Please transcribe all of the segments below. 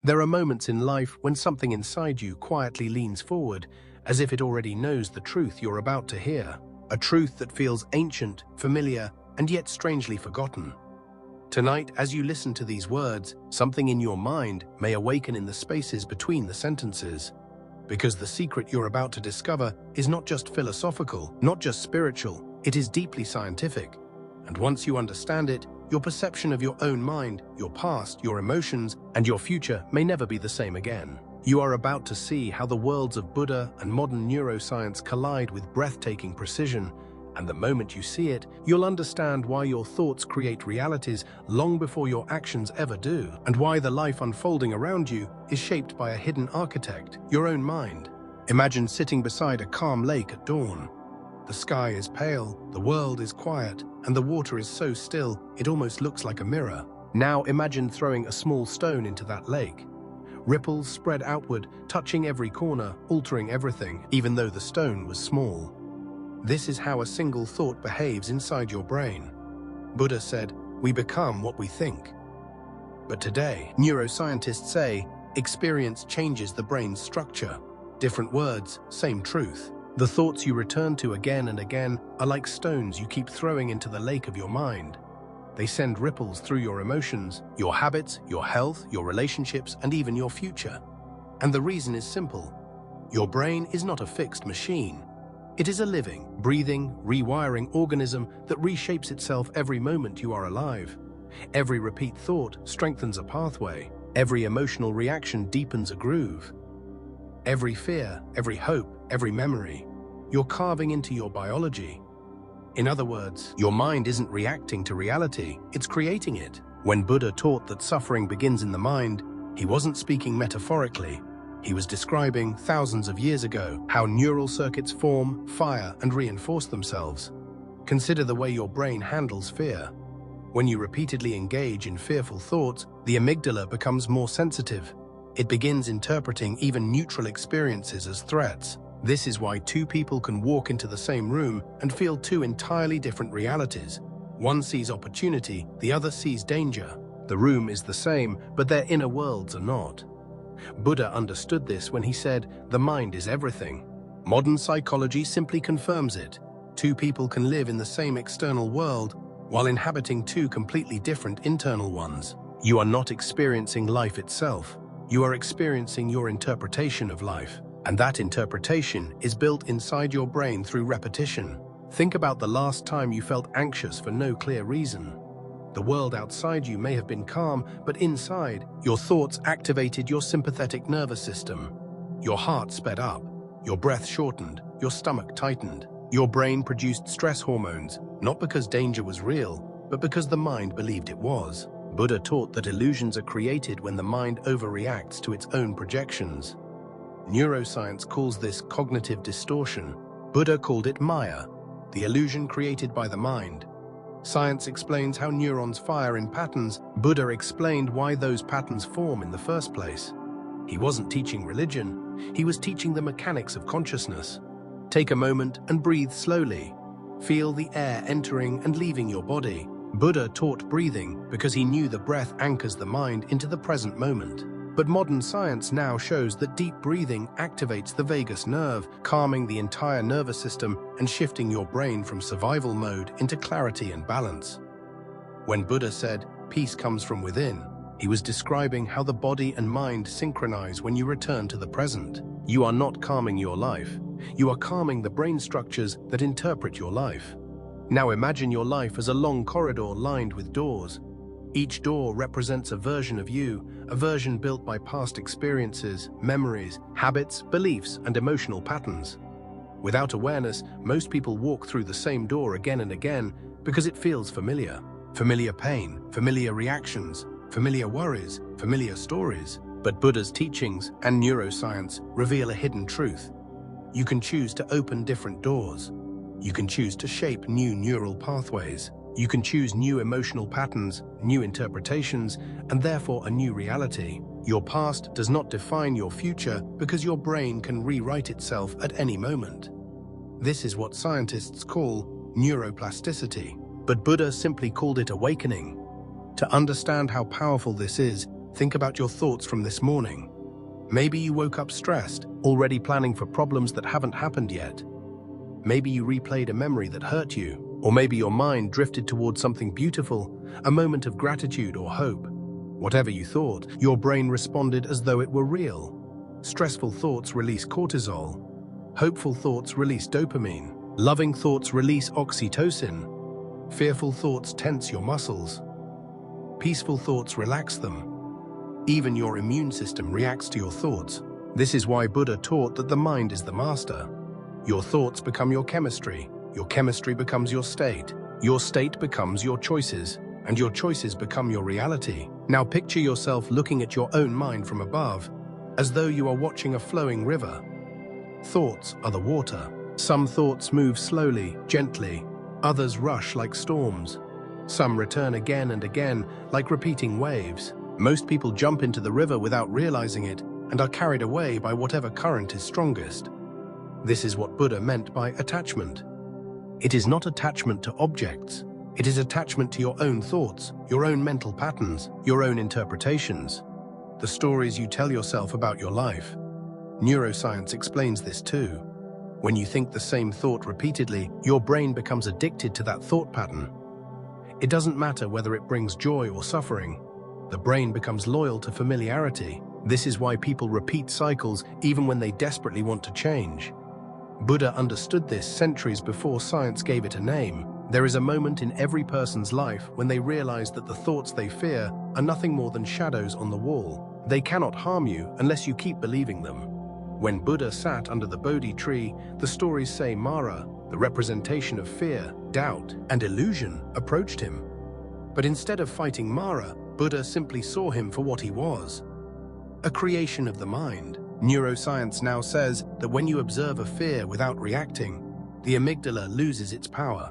There are moments in life when something inside you quietly leans forward, as if it already knows the truth you're about to hear. A truth that feels ancient, familiar, and yet strangely forgotten. Tonight, as you listen to these words, something in your mind may awaken in the spaces between the sentences. Because the secret you're about to discover is not just philosophical, not just spiritual, it is deeply scientific. And once you understand it, your perception of your own mind, your past, your emotions, and your future may never be the same again. You are about to see how the worlds of Buddha and modern neuroscience collide with breathtaking precision, and the moment you see it, you'll understand why your thoughts create realities long before your actions ever do, and why the life unfolding around you is shaped by a hidden architect, your own mind. Imagine sitting beside a calm lake at dawn. The sky is pale, the world is quiet, and the water is so still it almost looks like a mirror. Now imagine throwing a small stone into that lake. Ripples spread outward, touching every corner, altering everything, even though the stone was small. This is how a single thought behaves inside your brain. Buddha said, "We become what we think." But today, neuroscientists say, experience changes the brain's structure. Different words, same truth. The thoughts you return to again and again are like stones you keep throwing into the lake of your mind. They send ripples through your emotions, your habits, your health, your relationships, and even your future. And the reason is simple. Your brain is not a fixed machine. It is a living, breathing, rewiring organism that reshapes itself every moment you are alive. Every repeat thought strengthens a pathway. Every emotional reaction deepens a groove. Every fear, every hope, every memory, you're carving into your biology. In other words, your mind isn't reacting to reality, it's creating it. When Buddha taught that suffering begins in the mind, he wasn't speaking metaphorically. He was describing, thousands of years ago, how neural circuits form, fire, and reinforce themselves. Consider the way your brain handles fear. When you repeatedly engage in fearful thoughts, the amygdala becomes more sensitive. It begins interpreting even neutral experiences as threats. This is why two people can walk into the same room and feel two entirely different realities. One sees opportunity, the other sees danger. The room is the same, but their inner worlds are not. Buddha understood this when he said, "The mind is everything." Modern psychology simply confirms it. Two people can live in the same external world while inhabiting two completely different internal ones. You are not experiencing life itself. You are experiencing your interpretation of life. And that interpretation is built inside your brain through repetition. Think about the last time you felt anxious for no clear reason. The world outside you may have been calm, but inside, your thoughts activated your sympathetic nervous system. Your heart sped up, your breath shortened, your stomach tightened. Your brain produced stress hormones, not because danger was real, but because the mind believed it was. Buddha taught that illusions are created when the mind overreacts to its own projections. Neuroscience calls this cognitive distortion. Buddha called it Maya, the illusion created by the mind. Science explains how neurons fire in patterns. Buddha explained why those patterns form in the first place. He wasn't teaching religion, he was teaching the mechanics of consciousness. Take a moment and breathe slowly. Feel the air entering and leaving your body. Buddha taught breathing because he knew the breath anchors the mind into the present moment. But modern science now shows that deep breathing activates the vagus nerve, calming the entire nervous system and shifting your brain from survival mode into clarity and balance. When Buddha said, "Peace comes from within," he was describing how the body and mind synchronize when you return to the present. You are not calming your life. You are calming the brain structures that interpret your life. Now imagine your life as a long corridor lined with doors. Each door represents a version of you, a version built by past experiences, memories, habits, beliefs, and emotional patterns. Without awareness, most people walk through the same door again and again because it feels familiar. Familiar pain, familiar reactions, familiar worries, familiar stories. But Buddha's teachings and neuroscience reveal a hidden truth. You can choose to open different doors. You can choose to shape new neural pathways. You can choose new emotional patterns, new interpretations, and therefore a new reality. Your past does not define your future because your brain can rewrite itself at any moment. This is what scientists call neuroplasticity, but Buddha simply called it awakening. To understand how powerful this is, Think about your thoughts from this morning. Maybe you woke up stressed, already planning for problems that haven't happened yet. Maybe you replayed a memory that hurt you, or maybe your mind drifted towards something beautiful, a moment of gratitude or hope. Whatever you thought, your brain responded as though it were real. Stressful thoughts release cortisol. Hopeful thoughts release dopamine. Loving thoughts release oxytocin. Fearful thoughts tense your muscles. Peaceful thoughts relax them. Even your immune system reacts to your thoughts. This is why Buddha taught that the mind is the master. Your thoughts become your chemistry becomes your state becomes your choices, and your choices become your reality. Now picture yourself looking at your own mind from above, as though you are watching a flowing river. Thoughts are the water. Some thoughts move slowly, gently. Others rush like storms. Some return again and again, like repeating waves. Most people jump into the river without realizing it and are carried away by whatever current is strongest. This is what Buddha meant by attachment. It is not attachment to objects. It is attachment to your own thoughts, your own mental patterns, your own interpretations, the stories you tell yourself about your life. Neuroscience explains this too. When you think the same thought repeatedly, your brain becomes addicted to that thought pattern. It doesn't matter whether it brings joy or suffering. The brain becomes loyal to familiarity. This is why people repeat cycles even when they desperately want to change. Buddha understood this centuries before science gave it a name. There is a moment in every person's life when they realize that the thoughts they fear are nothing more than shadows on the wall. They cannot harm you unless you keep believing them. When Buddha sat under the Bodhi tree, the stories say Mara, the representation of fear, doubt, and illusion, approached him. But instead of fighting Mara, Buddha simply saw him for what he was, a creation of the mind. Neuroscience now says that when you observe a fear without reacting, the amygdala loses its power.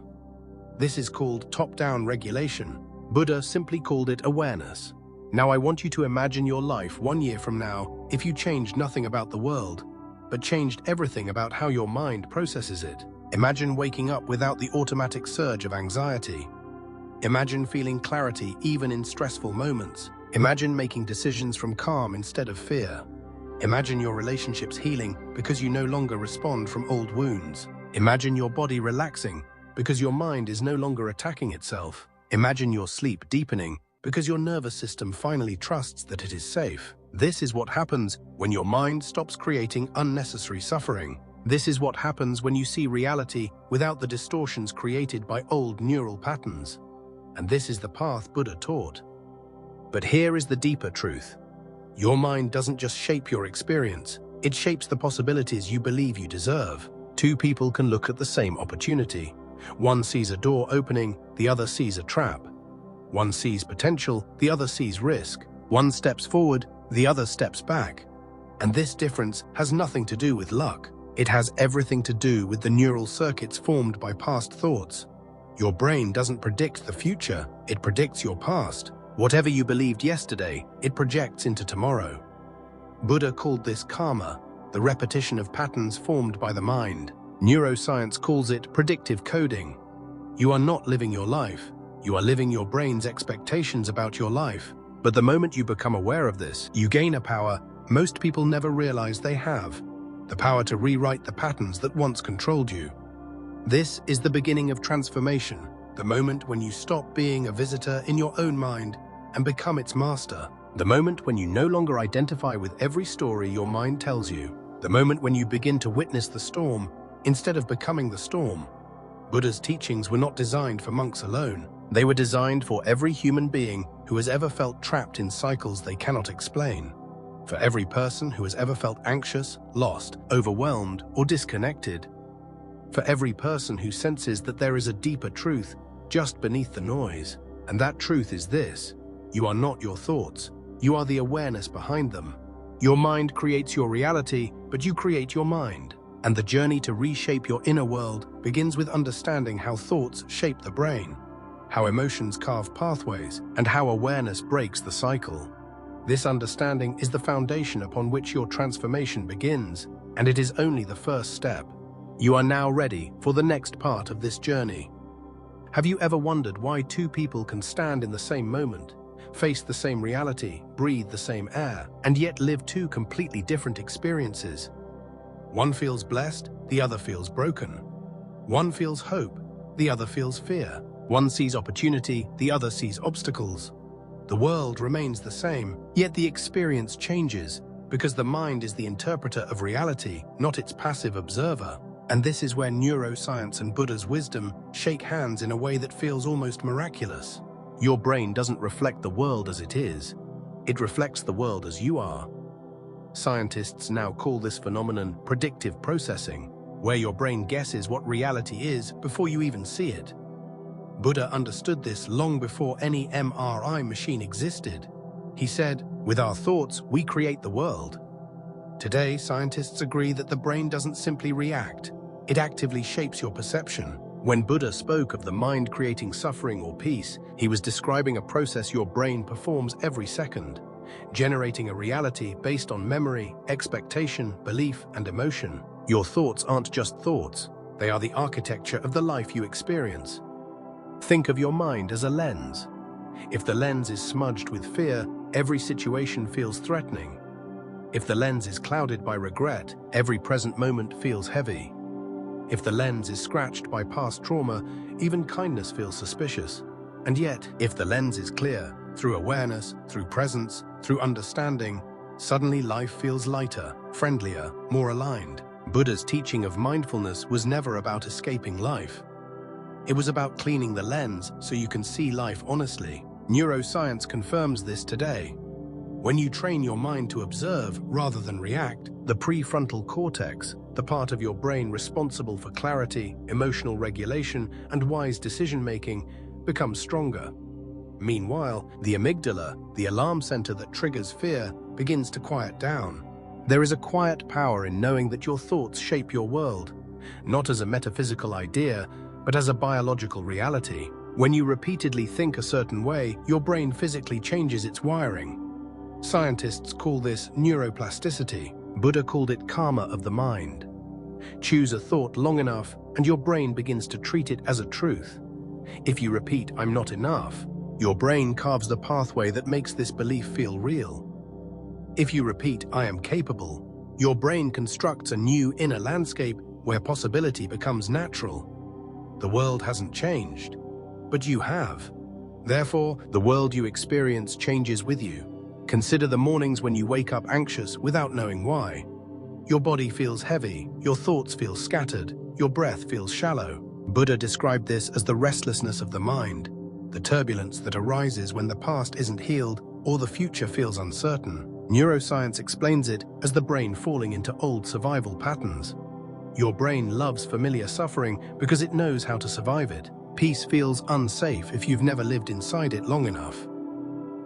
This is called top-down regulation. Buddha simply called it awareness. Now I want you to imagine your life 1 year from now if you changed nothing about the world, but changed everything about how your mind processes it. Imagine waking up without the automatic surge of anxiety. Imagine feeling clarity even in stressful moments. Imagine making decisions from calm instead of fear. Imagine your relationships healing because you no longer respond from old wounds. Imagine your body relaxing because your mind is no longer attacking itself. Imagine your sleep deepening because your nervous system finally trusts that it is safe. This is what happens when your mind stops creating unnecessary suffering. This is what happens when you see reality without the distortions created by old neural patterns. And this is the path Buddha taught. But here is the deeper truth. Your mind doesn't just shape your experience, it shapes the possibilities you believe you deserve. Two people can look at the same opportunity. One sees a door opening, the other sees a trap. One sees potential, the other sees risk. One steps forward, the other steps back. And this difference has nothing to do with luck. It has everything to do with the neural circuits formed by past thoughts. Your brain doesn't predict the future, it predicts your past. Whatever you believed yesterday, it projects into tomorrow. Buddha called this karma, the repetition of patterns formed by the mind. Neuroscience calls it predictive coding. You are not living your life, you are living your brain's expectations about your life. But the moment you become aware of this, you gain a power most people never realize they have. The power to rewrite the patterns that once controlled you. This is the beginning of transformation, the moment when you stop being a visitor in your own mind and become its master. The moment when you no longer identify with every story your mind tells you. The moment when you begin to witness the storm instead of becoming the storm. Buddha's teachings were not designed for monks alone. They were designed for every human being who has ever felt trapped in cycles they cannot explain. For every person who has ever felt anxious, lost, overwhelmed, or disconnected. For every person who senses that there is a deeper truth just beneath the noise. And that truth is this: you are not your thoughts, you are the awareness behind them. Your mind creates your reality, but you create your mind. And the journey to reshape your inner world begins with understanding how thoughts shape the brain, how emotions carve pathways, and how awareness breaks the cycle. This understanding is the foundation upon which your transformation begins, and it is only the first step. You are now ready for the next part of this journey. Have you ever wondered why two people can stand in the same moment, face the same reality, breathe the same air, and yet live two completely different experiences. One feels blessed, the other feels broken. One feels hope, the other feels fear. One sees opportunity, the other sees obstacles. The world remains the same, yet the experience changes, because the mind is the interpreter of reality, not its passive observer. And this is where neuroscience and Buddha's wisdom shake hands in a way that feels almost miraculous. Your brain doesn't reflect the world as it is. It reflects the world as you are. Scientists now call this phenomenon predictive processing, where your brain guesses what reality is before you even see it. Buddha understood this long before any MRI machine existed. He said, "With our thoughts, we create the world." Today, scientists agree that the brain doesn't simply react. It actively shapes your perception. When Buddha spoke of the mind creating suffering or peace, he was describing a process your brain performs every second, generating a reality based on memory, expectation, belief, and emotion. Your thoughts aren't just thoughts. They are the architecture of the life you experience. Think of your mind as a lens. If the lens is smudged with fear, every situation feels threatening. If the lens is clouded by regret, every present moment feels heavy. If the lens is scratched by past trauma, even kindness feels suspicious. And yet, if the lens is clear, through awareness, through presence, through understanding, suddenly life feels lighter, friendlier, more aligned. Buddha's teaching of mindfulness was never about escaping life. It was about cleaning the lens so you can see life honestly. Neuroscience confirms this today. When you train your mind to observe rather than react, the prefrontal cortex, the part of your brain responsible for clarity, emotional regulation, and wise decision-making, becomes stronger. Meanwhile, the amygdala, the alarm center that triggers fear, begins to quiet down. There is a quiet power in knowing that your thoughts shape your world, not as a metaphysical idea, but as a biological reality. When you repeatedly think a certain way, your brain physically changes its wiring. Scientists call this neuroplasticity. Buddha called it karma of the mind. Choose a thought long enough, and your brain begins to treat it as a truth. If you repeat, "I'm not enough," your brain carves the pathway that makes this belief feel real. If you repeat, "I am capable," your brain constructs a new inner landscape where possibility becomes natural. The world hasn't changed, but you have. Therefore, the world you experience changes with you. Consider the mornings when you wake up anxious without knowing why. Your body feels heavy, your thoughts feel scattered, your breath feels shallow. Buddha described this as the restlessness of the mind, the turbulence that arises when the past isn't healed or the future feels uncertain. Neuroscience explains it as the brain falling into old survival patterns. Your brain loves familiar suffering because it knows how to survive it. Peace feels unsafe if you've never lived inside it long enough.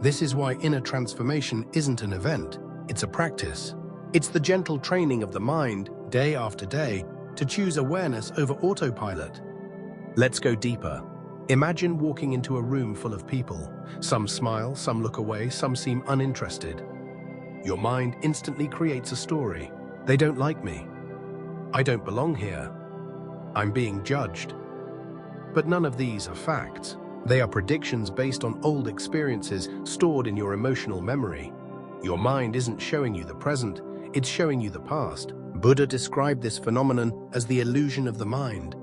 This is why inner transformation isn't an event, it's a practice. It's the gentle training of the mind, day after day, to choose awareness over autopilot. Let's go deeper. Imagine walking into a room full of people. Some smile, some look away, some seem uninterested. Your mind instantly creates a story. They don't like me. I don't belong here. I'm being judged. But none of these are facts. They are predictions based on old experiences stored in your emotional memory. Your mind isn't showing you the present, it's showing you the past. Buddha described this phenomenon as the illusion of the mind,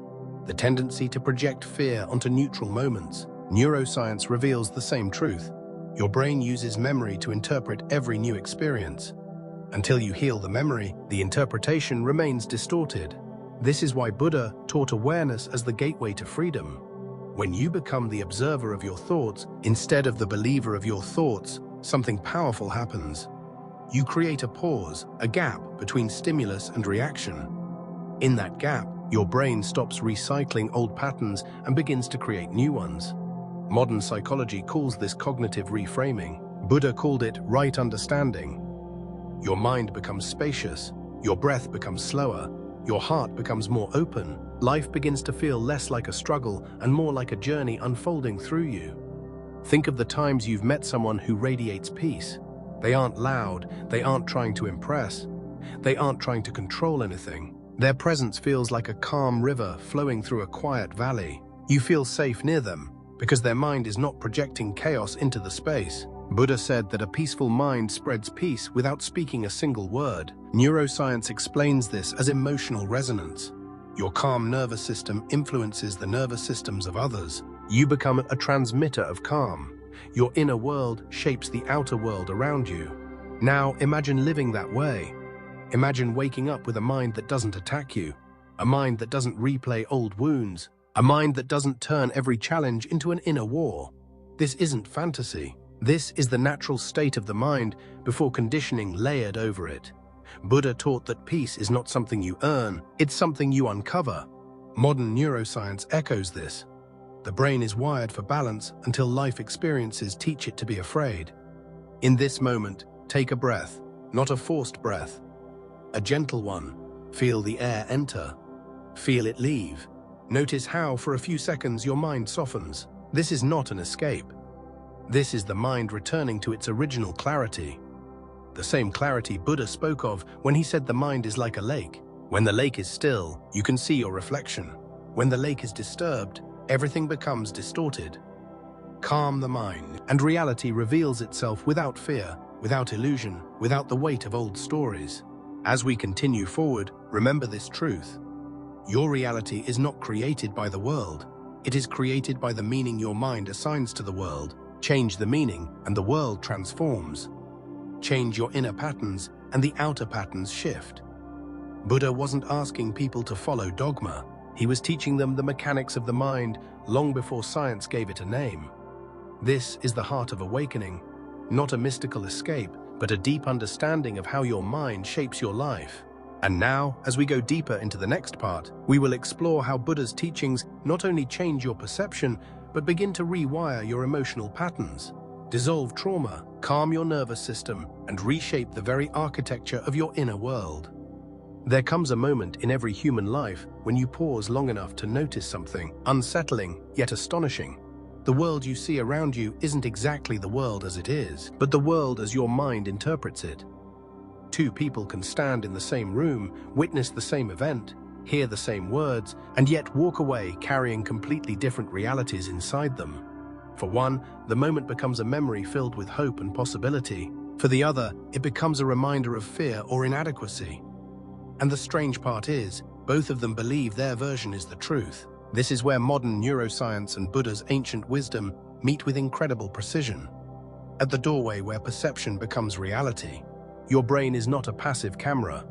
the tendency to project fear onto neutral moments. Neuroscience reveals the same truth. Your brain uses memory to interpret every new experience. Until you heal the memory, the interpretation remains distorted. This is why Buddha taught awareness as the gateway to freedom. When you become the observer of your thoughts instead of the believer of your thoughts, something powerful happens. You create a pause, a gap between stimulus and reaction. In that gap, your brain stops recycling old patterns and begins to create new ones. Modern psychology calls this cognitive reframing. Buddha called it right understanding. Your mind becomes spacious, your breath becomes slower, your heart becomes more open. Life begins to feel less like a struggle and more like a journey unfolding through you. Think of the times you've met someone who radiates peace. They aren't loud, they aren't trying to impress, they aren't trying to control anything. Their presence feels like a calm river flowing through a quiet valley. You feel safe near them. because their mind is not projecting chaos into the space. Buddha said that a peaceful mind spreads peace without speaking a single word. Neuroscience explains this as emotional resonance. Your calm nervous system influences the nervous systems of others. You become a transmitter of calm. Your inner world shapes the outer world around you. Now imagine living that way. Imagine waking up with a mind that doesn't attack you, a mind that doesn't replay old wounds, a mind that doesn't turn every challenge into an inner war. This isn't fantasy. This is the natural state of the mind before conditioning layered over it. Buddha taught that peace is not something you earn, it's something you uncover. Modern neuroscience echoes this. The brain is wired for balance until life experiences teach it to be afraid. In this moment, take a breath, not a forced breath. A gentle one. Feel the air enter. Feel it leave. Notice how, for a few seconds, your mind softens. This is not an escape. This is the mind returning to its original clarity. The same clarity Buddha spoke of when he said the mind is like a lake. When the lake is still, you can see your reflection. When the lake is disturbed, everything becomes distorted. Calm the mind, and reality reveals itself without fear, without illusion, without the weight of old stories. As we continue forward, remember this truth. Your reality is not created by the world. It is created by the meaning your mind assigns to the world. Change the meaning, and the world transforms. Change your inner patterns, and the outer patterns shift. Buddha wasn't asking people to follow dogma. He was teaching them the mechanics of the mind long before science gave it a name. This is the heart of awakening, not a mystical escape, but a deep understanding of how your mind shapes your life. And now, as we go deeper into the next part, we will explore how Buddha's teachings not only change your perception, but begin to rewire your emotional patterns, dissolve trauma, calm your nervous system, and reshape the very architecture of your inner world. There comes a moment in every human life when you pause long enough to notice something unsettling yet astonishing. The world you see around you isn't exactly the world as it is, but the world as your mind interprets it. Two people can stand in the same room, witness the same event, hear the same words, and yet walk away carrying completely different realities inside them. For one, the moment becomes a memory filled with hope and possibility. For the other, it becomes a reminder of fear or inadequacy. And the strange part is, both of them believe their version is the truth. This is where modern neuroscience and Buddha's ancient wisdom meet with incredible precision. At the doorway where perception becomes reality, your brain is not a passive camera.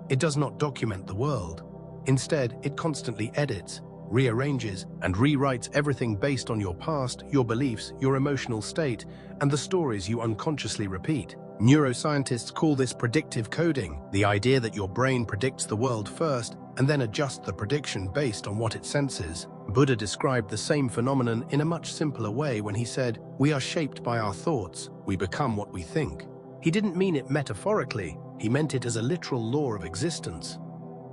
It does not document the world. Instead, it constantly edits, rearranges, and rewrites everything based on your past, your beliefs, your emotional state, and the stories you unconsciously repeat. Neuroscientists call this predictive coding, the idea that your brain predicts the world first and then adjusts the prediction based on what it senses. Buddha described the same phenomenon in a much simpler way when he said, "We are shaped by our thoughts, we become what we think." He didn't mean it metaphorically, he meant it as a literal law of existence.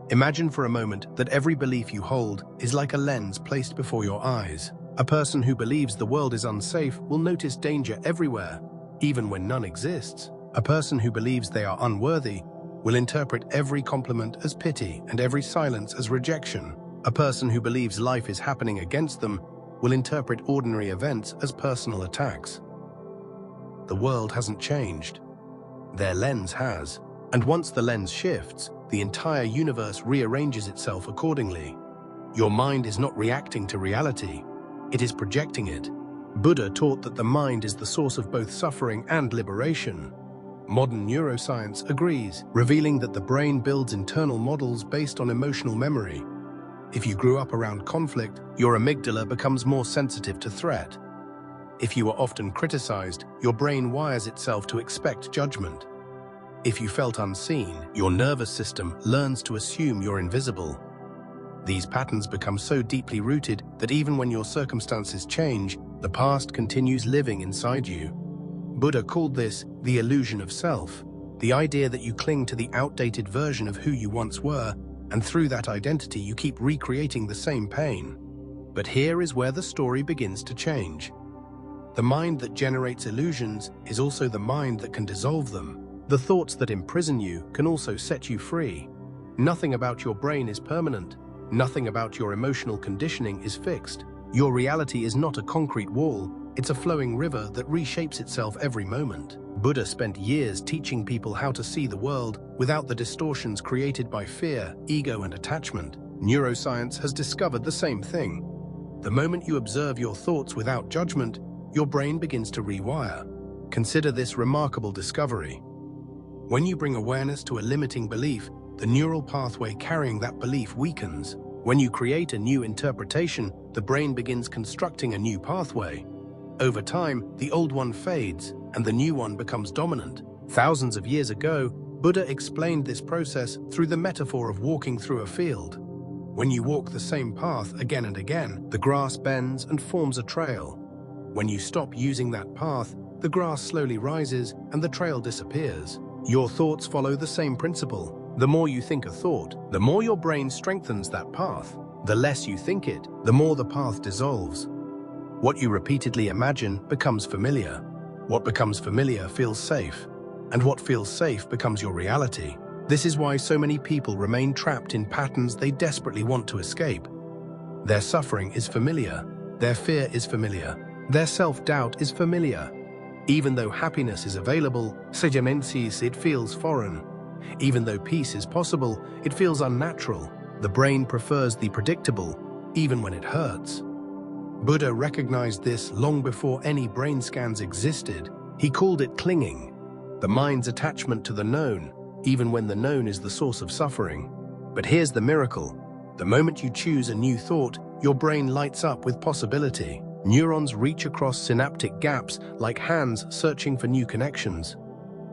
Imagine for a moment that every belief you hold is like a lens placed before your eyes. A person who believes the world is unsafe will notice danger everywhere, even when none exists. A person who believes they are unworthy will interpret every compliment as pity and every silence as rejection. A person who believes life is happening against them will interpret ordinary events as personal attacks. The world hasn't changed. Their lens has. And once the lens shifts, the entire universe rearranges itself accordingly. Your mind is not reacting to reality. It is projecting it. Buddha taught that the mind is the source of both suffering and liberation. Modern neuroscience agrees, revealing that the brain builds internal models based on emotional memory. If you grew up around conflict, your amygdala becomes more sensitive to threat. If you are often criticized, your brain wires itself to expect judgment. If you felt unseen, your nervous system learns to assume you're invisible. These patterns become so deeply rooted that even when your circumstances change, the past continues living inside you. Buddha called this the illusion of self, the idea that you cling to the outdated version of who you once were, and through that identity you keep recreating the same pain. But here is where the story begins to change. The mind that generates illusions is also the mind that can dissolve them. The thoughts that imprison you can also set you free. Nothing about your brain is permanent. Nothing about your emotional conditioning is fixed. Your reality is not a concrete wall, it's a flowing river that reshapes itself every moment. Buddha spent years teaching people how to see the world without the distortions created by fear, ego, and attachment. Neuroscience has discovered the same thing. The moment you observe your thoughts without judgment, your brain begins to rewire. Consider this remarkable discovery. When you bring awareness to a limiting belief, the neural pathway carrying that belief weakens. When you create a new interpretation, the brain begins constructing a new pathway. Over time, the old one fades, and the new one becomes dominant. Thousands of years ago, Buddha explained this process through the metaphor of walking through a field. When you walk the same path again and again, the grass bends and forms a trail. When you stop using that path, the grass slowly rises and the trail disappears. Your thoughts follow the same principle. The more you think a thought, the more your brain strengthens that path. The less you think it, the more the path dissolves. What you repeatedly imagine becomes familiar. What becomes familiar feels safe. And what feels safe becomes your reality. This is why so many people remain trapped in patterns they desperately want to escape. Their suffering is familiar. Their fear is familiar. Their self-doubt is familiar. Even though happiness is available, it feels foreign. Even though peace is possible, it feels unnatural. The brain prefers the predictable, even when it hurts. Buddha recognized this long before any brain scans existed. He called it clinging, the mind's attachment to the known, even when the known is the source of suffering. But here's the miracle. The moment you choose a new thought, your brain lights up with possibility. Neurons reach across synaptic gaps like hands searching for new connections.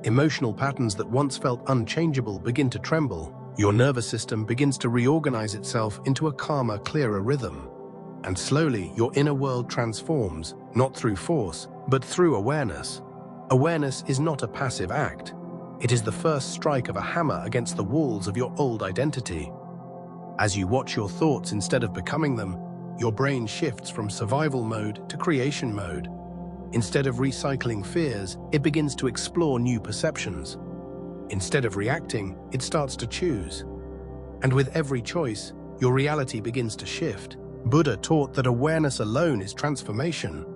Emotional patterns that once felt unchangeable begin to tremble. Your nervous system begins to reorganize itself into a calmer, clearer rhythm. And slowly, your inner world transforms, not through force, but through awareness. Awareness is not a passive act. It is the first strike of a hammer against the walls of your old identity. As you watch your thoughts instead of becoming them, your brain shifts from survival mode to creation mode. Instead of recycling fears, it begins to explore new perceptions. Instead of reacting, it starts to choose. And with every choice, your reality begins to shift. Buddha taught that awareness alone is transformation.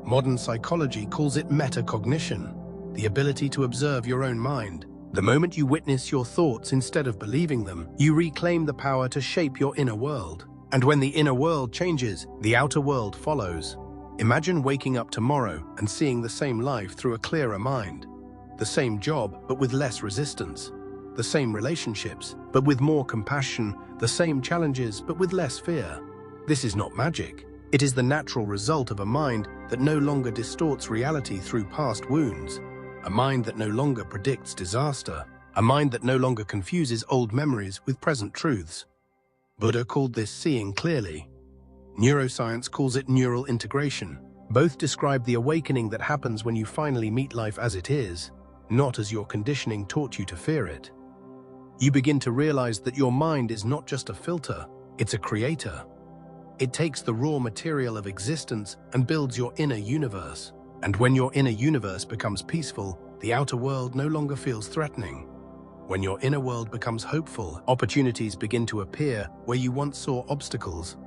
Modern psychology calls it metacognition, the ability to observe your own mind. The moment you witness your thoughts instead of believing them, you reclaim the power to shape your inner world. And when the inner world changes, the outer world follows. Imagine waking up tomorrow and seeing the same life through a clearer mind. The same job, but with less resistance. The same relationships, but with more compassion. The same challenges, but with less fear. This is not magic. It is the natural result of a mind that no longer distorts reality through past wounds. A mind that no longer predicts disaster. A mind that no longer confuses old memories with present truths. Buddha called this seeing clearly. Neuroscience calls it neural integration. Both describe the awakening that happens when you finally meet life as it is, not as your conditioning taught you to fear it. You begin to realize that your mind is not just a filter, it's a creator. It takes the raw material of existence and builds your inner universe. And when your inner universe becomes peaceful, the outer world no longer feels threatening. When your inner world becomes hopeful, opportunities begin to appear where you once saw obstacles.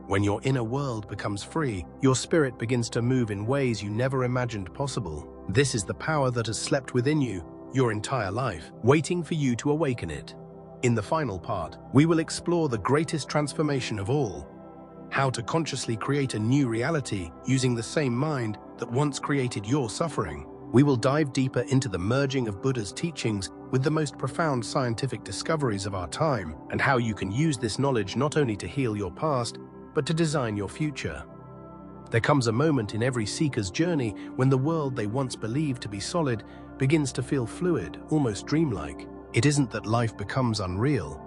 When your inner world becomes free, your spirit begins to move in ways you never imagined possible. This is the power that has slept within you your entire life, waiting for you to awaken it. In the final part, we will explore the greatest transformation of all: how to consciously create a new reality using the same mind that once created your suffering. We will dive deeper into the merging of Buddha's teachings with the most profound scientific discoveries of our time, and how you can use this knowledge not only to heal your past, but to design your future. There comes a moment in every seeker's journey when the world they once believed to be solid begins to feel fluid, almost dreamlike. It isn't that life becomes unreal,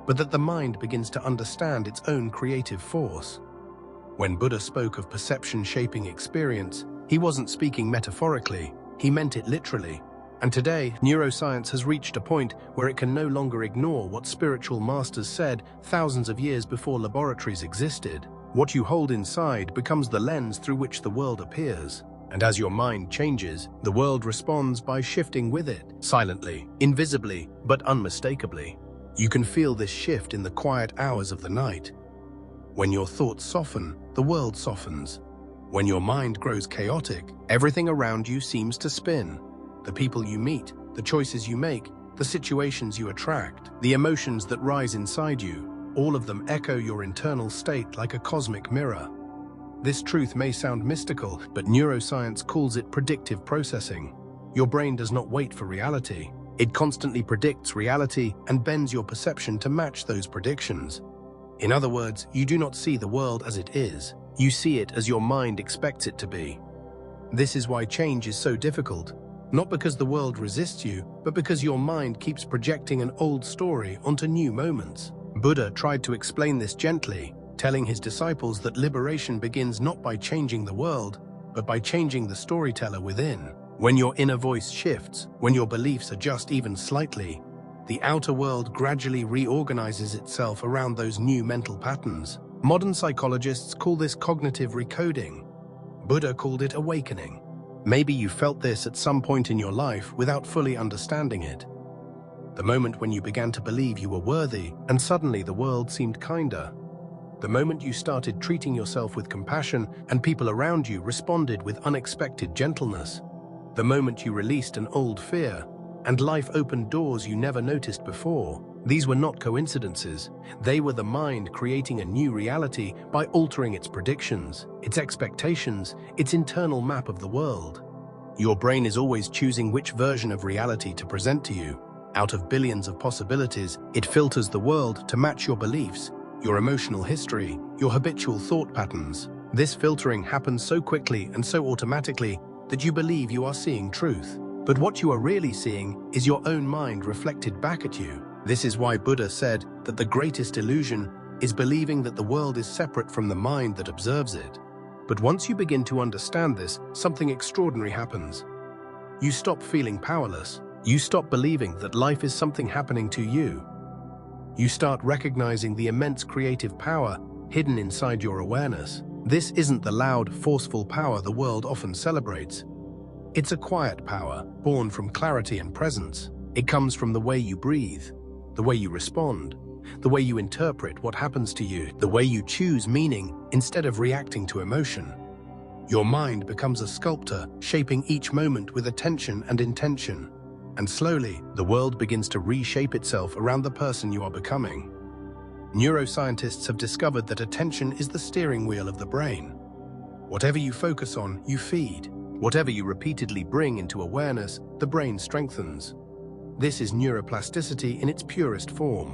but that the mind begins to understand its own creative force. When Buddha spoke of perception shaping experience, he wasn't speaking metaphorically, he meant it literally. And today, neuroscience has reached a point where it can no longer ignore what spiritual masters said thousands of years before laboratories existed. What you hold inside becomes the lens through which the world appears. And as your mind changes, the world responds by shifting with it, silently, invisibly, but unmistakably. You can feel this shift in the quiet hours of the night. When your thoughts soften, the world softens. When your mind grows chaotic, everything around you seems to spin. The people you meet, the choices you make, the situations you attract, the emotions that rise inside you, all of them echo your internal state like a cosmic mirror. This truth may sound mystical, but neuroscience calls it predictive processing. Your brain does not wait for reality. It constantly predicts reality and bends your perception to match those predictions. In other words, you do not see the world as it is. You see it as your mind expects it to be. This is why change is so difficult. Not because the world resists you, but because your mind keeps projecting an old story onto new moments. Buddha tried to explain this gently, telling his disciples that liberation begins not by changing the world, but by changing the storyteller within. When your inner voice shifts, when your beliefs adjust even slightly, the outer world gradually reorganizes itself around those new mental patterns. Modern psychologists call this cognitive recoding. Buddha called it awakening. Maybe you felt this at some point in your life without fully understanding it. The moment when you began to believe you were worthy, and suddenly the world seemed kinder. The moment you started treating yourself with compassion, and people around you responded with unexpected gentleness. The moment you released an old fear, and life opened doors you never noticed before. These were not coincidences. They were the mind creating a new reality by altering its predictions, its expectations, its internal map of the world. Your brain is always choosing which version of reality to present to you. Out of billions of possibilities, it filters the world to match your beliefs, your emotional history, your habitual thought patterns. This filtering happens so quickly and so automatically that you believe you are seeing truth. But what you are really seeing is your own mind reflected back at you. This is why Buddha said that the greatest illusion is believing that the world is separate from the mind that observes it. But once you begin to understand this, something extraordinary happens. You stop feeling powerless. You stop believing that life is something happening to you. You start recognizing the immense creative power hidden inside your awareness. This isn't the loud, forceful power the world often celebrates. It's a quiet power, born from clarity and presence. It comes from the way you breathe, the way you respond, the way you interpret what happens to you, the way you choose meaning instead of reacting to emotion. Your mind becomes a sculptor, shaping each moment with attention and intention. And slowly, the world begins to reshape itself around the person you are becoming. Neuroscientists have discovered that attention is the steering wheel of the brain. Whatever you focus on, you feed. Whatever you repeatedly bring into awareness, the brain strengthens. This is neuroplasticity in its purest form.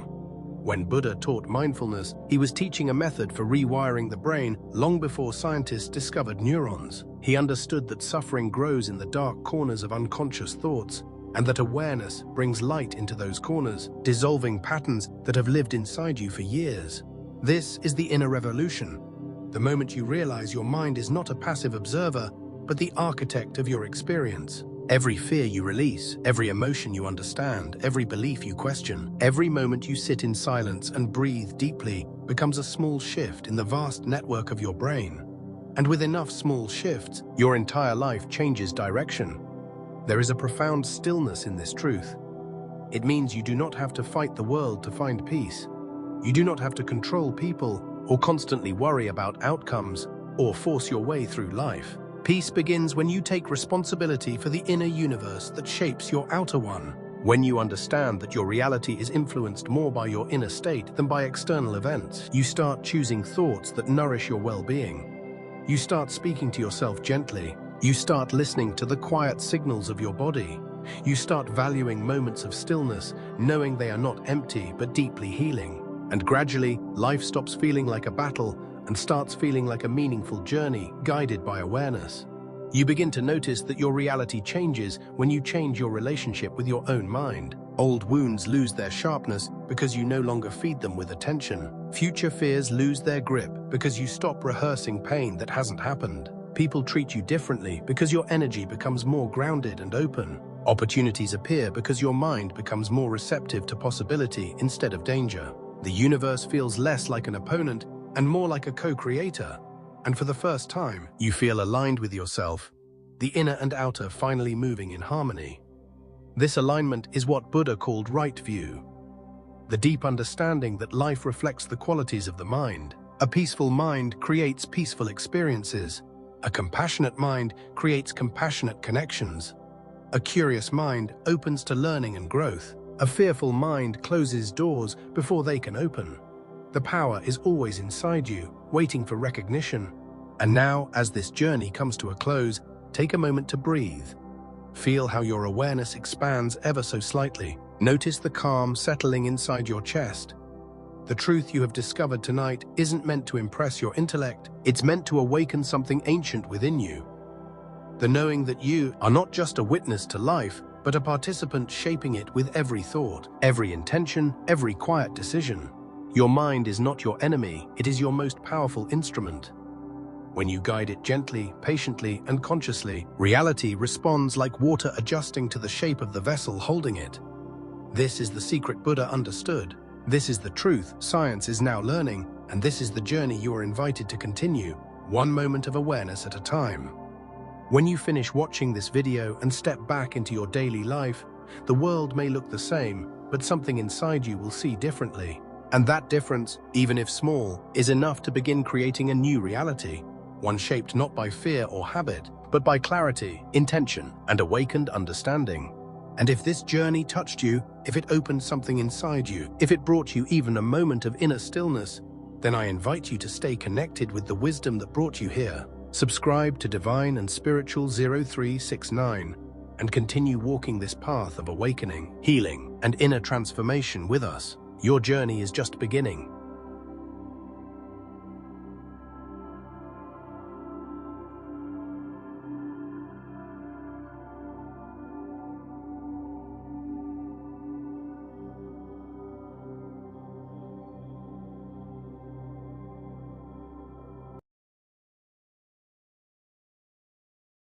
When Buddha taught mindfulness, he was teaching a method for rewiring the brain long before scientists discovered neurons. He understood that suffering grows in the dark corners of unconscious thoughts, and that awareness brings light into those corners, dissolving patterns that have lived inside you for years. This is the inner revolution. The moment you realize your mind is not a passive observer, but the architect of your experience. Every fear you release, every emotion you understand, every belief you question, every moment you sit in silence and breathe deeply becomes a small shift in the vast network of your brain. And with enough small shifts, your entire life changes direction. There is a profound stillness in this truth. It means you do not have to fight the world to find peace. You do not have to control people or constantly worry about outcomes or force your way through life. Peace begins when you take responsibility for the inner universe that shapes your outer one. When you understand that your reality is influenced more by your inner state than by external events, you start choosing thoughts that nourish your well-being. You start speaking to yourself gently. You start listening to the quiet signals of your body. You start valuing moments of stillness, knowing they are not empty but deeply healing. And gradually, life stops feeling like a battle and starts feeling like a meaningful journey guided by awareness. You begin to notice that your reality changes when you change your relationship with your own mind. Old wounds lose their sharpness because you no longer feed them with attention. Future fears lose their grip because you stop rehearsing pain that hasn't happened. People treat you differently because your energy becomes more grounded and open. Opportunities appear because your mind becomes more receptive to possibility instead of danger. The universe feels less like an opponent and more like a co-creator. And for the first time, you feel aligned with yourself, the inner and outer finally moving in harmony. This alignment is what Buddha called right view, the deep understanding that life reflects the qualities of the mind. A peaceful mind creates peaceful experiences. A compassionate mind creates compassionate connections. A curious mind opens to learning and growth. A fearful mind closes doors before they can open. The power is always inside you, waiting for recognition. And now, as this journey comes to a close, take a moment to breathe. Feel how your awareness expands ever so slightly. Notice the calm settling inside your chest. The truth you have discovered tonight isn't meant to impress your intellect, it's meant to awaken something ancient within you. The knowing that you are not just a witness to life, but a participant shaping it with every thought, every intention, every quiet decision. Your mind is not your enemy, it is your most powerful instrument. When you guide it gently, patiently, and consciously, reality responds like water adjusting to the shape of the vessel holding it. This is the secret Buddha understood. This is the truth science is now learning, and this is the journey you are invited to continue, one moment of awareness at a time. When you finish watching this video and step back into your daily life, the world may look the same, but something inside you will see differently. And that difference, even if small, is enough to begin creating a new reality. One shaped not by fear or habit, but by clarity, intention, and awakened understanding. And if this journey touched you, if it opened something inside you, if it brought you even a moment of inner stillness, then I invite you to stay connected with the wisdom that brought you here. Subscribe to Divine and Spiritual 0369 and continue walking this path of awakening, healing, and inner transformation with us. Your journey is just beginning.